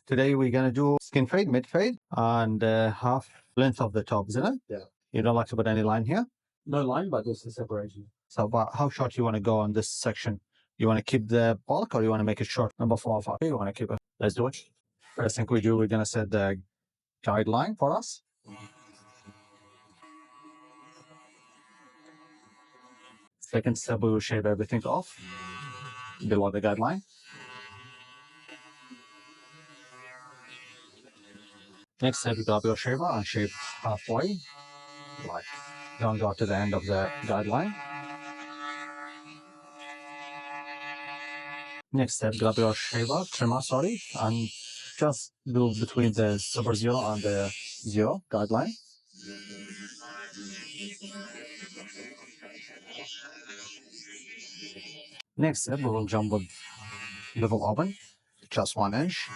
Today we're gonna do skin fade, mid fade, and half length of the top, isn't it? Yeah. You don't like to put any line here? No line, but just a separation. So about how short you want to go on this section? You want to keep the bulk or you want to make it short? Number 4 or 5. You want to keep it. Let's do it. First thing we do, we're gonna set the guideline for us. Second step, we will shave everything off below the guideline. Next step, you grab your shaver and shave halfway. Like, don't go to the end of the guideline. Next step, grab your shaver, trimmer, sorry, and just do between the super zero and the zero guideline. Next step, we will jump with level open, just 1 inch.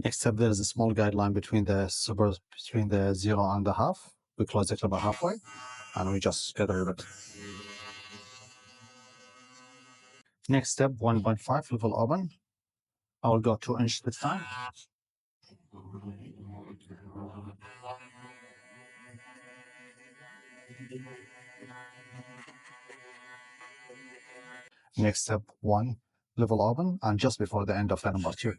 Next step, there is a small guideline between the zero and the half. We close it about halfway, and we just get rid of it. Next step, 1.5 level open. I will go 2 inch this time. Next step, 1 level open, and just before the end of the number 2.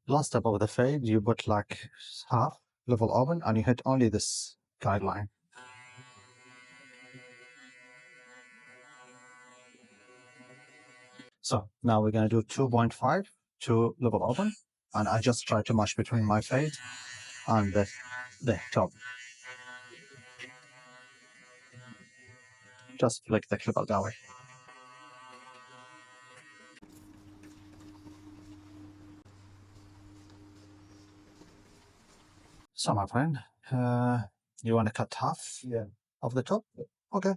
Last step of the fade, you put like half level open and you hit only this guideline. So now we're going to do 2.5 to level open, and I just try to match between my fade and the top. Just flick the clip out that way. So my friend, you want to cut half of the top? Okay.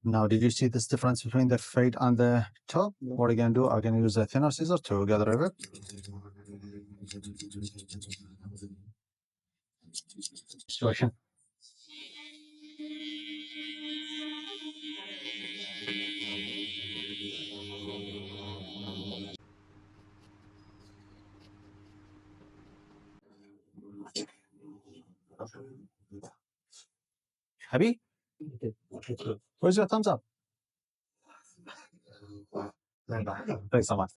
Now, did you see this difference between the fade and the top? What are you going to do? I'm going to use a thinner scissor to get rid of it. Situation. Happy? Where's your thumbs up? Thanks so much.